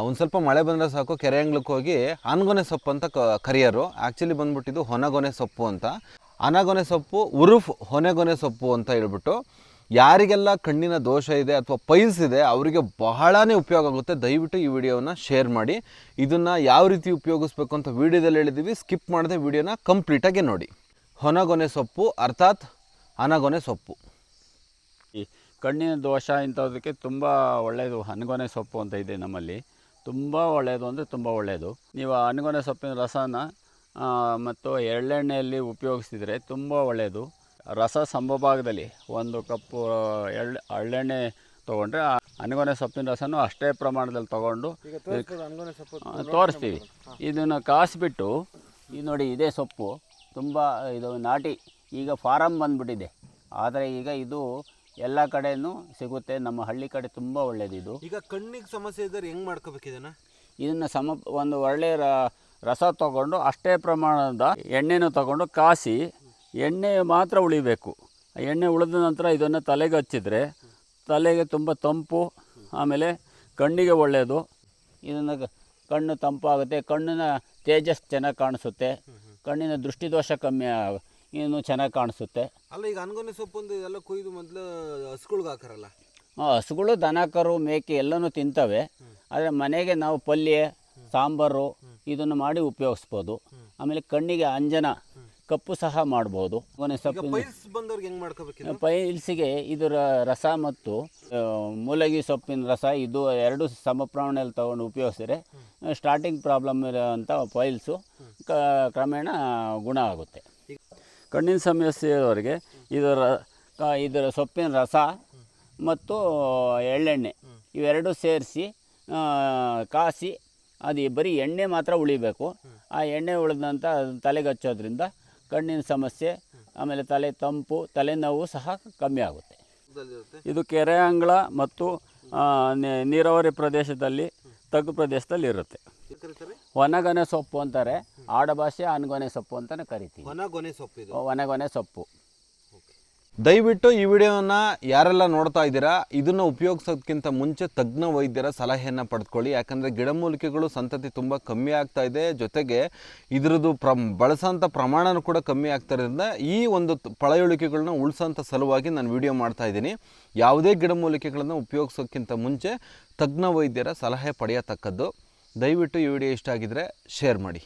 ಒಂದು ಸ್ವಲ್ಪ ಮಳೆ ಬಂದರೆ ಸಾಕು ಕೆರೆ ಅಂಗ್ಳಕ್ಕೆ ಹೋಗಿ ಆನಗೊನೆ ಸೊಪ್ಪು ಅಂತ ಕರಿಯೋರು. ಆ್ಯಕ್ಚುಲಿ ಬಂದ್ಬಿಟ್ಟಿದ್ದು ಹೊನಗೊನೆ ಸೊಪ್ಪು ಅಂತ. ಆನಗೊನೆ ಸೊಪ್ಪು ಉರುಫ್ ಹೊನೆಗೊನೆ ಸೊಪ್ಪು ಅಂತ ಹೇಳ್ಬಿಟ್ಟು ಯಾರಿಗೆಲ್ಲ ಕಣ್ಣಿನ ದೋಷ ಇದೆ ಅಥವಾ ಪೈಲ್ಸ್ ಇದೆ ಅವರಿಗೆ ಬಹಳನೇ ಉಪಯೋಗ ಆಗುತ್ತೆ. ದಯವಿಟ್ಟು ಈ ವಿಡಿಯೋನ ಶೇರ್ ಮಾಡಿ. ಇದನ್ನು ಯಾವ ರೀತಿ ಉಪಯೋಗಿಸ್ಬೇಕು ಅಂತ ವಿಡಿಯೋದಲ್ಲಿ ಹೇಳಿದ್ದೀವಿ. ಸ್ಕಿಪ್ ಮಾಡದೆ ವಿಡಿಯೋನ ಕಂಪ್ಲೀಟಾಗಿ ನೋಡಿ. ಹೊನಗೊನೆ ಸೊಪ್ಪು ಅರ್ಥಾತ್ ಆನಗೊನೆ ಸೊಪ್ಪು ಈ ಕಣ್ಣಿನ ದೋಷ ಇಂಥದಕ್ಕೆ ತುಂಬ ಒಳ್ಳೆಯದು. ಹನಗೊನೆ ಸೊಪ್ಪು ಅಂತ ಇದೆ ನಮ್ಮಲ್ಲಿ, ತುಂಬ ಒಳ್ಳೆಯದು ಅಂದರೆ ತುಂಬ ಒಳ್ಳೆಯದು. ನೀವು ಹನಗೊನೆ ಸೊಪ್ಪಿನ ರಸನ ಮತ್ತು ಎಳ್ಳೆಣ್ಣೆಯಲ್ಲಿ ಉಪಯೋಗಿಸಿದರೆ ತುಂಬ ಒಳ್ಳೆಯದು. ರಸ ಸಮಭಾಗದಲ್ಲಿ 1 ಕಪ್ಪು ಎಳ್ಳೆಣ್ಣೆ ತೊಗೊಂಡ್ರೆ ಹನಗೊನೆ ಸೊಪ್ಪಿನ ರಸನೂ ಅಷ್ಟೇ ಪ್ರಮಾಣದಲ್ಲಿ ತೊಗೊಂಡು ತೋರಿಸ್ತೀವಿ. ಇದನ್ನು ಕಾಸಿಬಿಟ್ಟು ಇದು ನೋಡಿ, ಇದೇ ಸೊಪ್ಪು ತುಂಬ ಇದು ನಾಟಿ. ಈಗ ಫಾರಮ್ ಬಂದುಬಿಟ್ಟಿದೆ, ಆದರೆ ಈಗ ಇದು ಎಲ್ಲ ಕಡೆಯೂ ಸಿಗುತ್ತೆ. ನಮ್ಮ ಹಳ್ಳಿ ಕಡೆ ತುಂಬ ಒಳ್ಳೆಯದು ಇದು. ಈಗ ಕಣ್ಣಿಗೆ ಸಮಸ್ಯೆ ಇದ್ದರೆ ಹೆಂಗೆ ಮಾಡ್ಕೋಬೇಕು ಇದನ್ನು ಒಂದು ಒಳ್ಳೆಯ ರಸ ತೊಗೊಂಡು ಅಷ್ಟೇ ಪ್ರಮಾಣದ ಎಣ್ಣೆನೂ ತೊಗೊಂಡು ಕಾಸಿ ಎಣ್ಣೆ ಮಾತ್ರ ಉಳಿಬೇಕು. ಎಣ್ಣೆ ಉಳಿದ ನಂತರ ಇದನ್ನು ತಲೆಗೆ ಹಚ್ಚಿದರೆ ತಲೆಗೆ ತುಂಬ ತಂಪು, ಆಮೇಲೆ ಕಣ್ಣಿಗೆ ಒಳ್ಳೆಯದು. ಇದನ್ನು ಕಣ್ಣು ತಂಪಾಗುತ್ತೆ, ಕಣ್ಣಿನ ತೇಜಸ್ ಚೆನ್ನಾಗಿ ಕಾಣಿಸುತ್ತೆ, ಕಣ್ಣಿನ ದೃಷ್ಟಿದೋಷ ಕಮ್ಮಿ ಇನ್ನೂ ಚೆನ್ನಾಗಿ ಕಾಣಿಸುತ್ತೆ. ಅಲ್ಲ, ಈಗ ಆನಗೊನೆ ಸೊಪ್ಪು ಒಂದು ಎಲ್ಲ ಕೊಯ್ದು ಮೊದಲು ಹಸುಗಳ್ಗೆ ಹಾಕಾರಲ್ಲ? ಹಸುಗಳು, ದನ, ಕರು, ಮೇಕೆ ಎಲ್ಲನೂ ತಿಂತವೆ. ಆದರೆ ಮನೆಗೆ ನಾವು ಪಲ್ಯ, ಸಾಂಬಾರು ಇದನ್ನು ಮಾಡಿ ಉಪಯೋಗಿಸ್ಬೋದು. ಆಮೇಲೆ ಕಣ್ಣಿಗೆ ಅಂಜನ, ಕಪ್ಪು ಸಹ ಮಾಡ್ಬೋದು. ಪೈಲ್ಸಿಗೆ ಇದರ ರಸ ಮತ್ತು ಮೂಲಂಗಿ ಸೊಪ್ಪಿನ ರಸ ಇದು 2 ಸಮ ಪ್ರಮಾಣದಲ್ಲಿ ತೊಗೊಂಡು ಉಪಯೋಗಿಸಿದ್ರೆ ಸ್ಟಾರ್ಟಿಂಗ್ ಪ್ರಾಬ್ಲಮ್ ಇರೋಂಥ ಪೈಲ್ಸು ಕ್ರಮೇಣ ಗುಣ ಆಗುತ್ತೆ. ಕಣ್ಣಿನ ಸಮಸ್ಯೆ ಇರೋರಿಗೆ ಇದರ ಸೊಪ್ಪಿನ ರಸ ಮತ್ತು ಎಳ್ಳೆಣ್ಣೆ ಇವೆರಡು ಸೇರಿಸಿ ಕಾಸಿ ಅದು ಬರೀ ಎಣ್ಣೆ ಮಾತ್ರ ಉಳಿಬೇಕು. ಆ ಎಣ್ಣೆ ಉಳಿದಂಥ ತಲೆಗೆ ಹಚ್ಚೋದ್ರಿಂದ ಕಣ್ಣಿನ ಸಮಸ್ಯೆ, ಆಮೇಲೆ ತಲೆ ತಂಪು, ತಲೆನೋವು ಸಹ ಕಮ್ಮಿ ಆಗುತ್ತೆ. ಇದು ಕೆರೆ ಅಂಗಳ ಮತ್ತು ನೀರಾವರಿ ಪ್ರದೇಶದಲ್ಲಿ, ತಗ್ಗು ಪ್ರದೇಶದಲ್ಲಿ ಇರುತ್ತೆ. ಹೊನಗೊನೆ ಸೊಪ್ಪು ಅಂತಾರೆ, ಆಡಭಾಷೆ ಆನಗೊನೆ ಸೊಪ್ಪು ಅಂತಲೇ ಕರಿತೀವಿ. ಹೊನಗೊನೆ ಸೊಪ್ಪು. ದಯವಿಟ್ಟು ಈ ವಿಡಿಯೋನ ಯಾರೆಲ್ಲ ನೋಡ್ತಾ ಇದ್ದೀರಾ, ಇದನ್ನು ಉಪಯೋಗಿಸೋದಕ್ಕಿಂತ ಮುಂಚೆ ತಜ್ಞ ವೈದ್ಯರ ಸಲಹೆಯನ್ನು ಪಡೆದುಕೊಳ್ಳಿ. ಯಾಕಂದರೆ ಗಿಡಮೂಲಿಕೆಗಳು ಸಂತತಿ ತುಂಬ ಕಮ್ಮಿ ಆಗ್ತಾ ಇದೆ, ಜೊತೆಗೆ ಇದರದ್ದು ಬಳಸೋಂಥ ಪ್ರಮಾಣನೂ ಕೂಡ ಕಮ್ಮಿ ಆಗ್ತಾ ಇರೋದ್ರಿಂದ ಈ ಒಂದು ಪಳೆಯುಳಿಕೆಗಳನ್ನ ಉಳಿಸೋಂಥ ಸಲುವಾಗಿ ನಾನು ವಿಡಿಯೋ ಮಾಡ್ತಾ ಇದ್ದೀನಿ. ಯಾವುದೇ ಗಿಡಮೂಲಿಕೆಗಳನ್ನು ಉಪಯೋಗಿಸೋಕ್ಕಿಂತ ಮುಂಚೆ ತಜ್ಞ ವೈದ್ಯರ ಸಲಹೆ ಪಡೆಯತಕ್ಕದ್ದು. ದಯವಿಟ್ಟು ಈ ವಿಡಿಯೋ ಇಷ್ಟ ಆಗಿದ್ದರೆ ಶೇರ್ ಮಾಡಿ.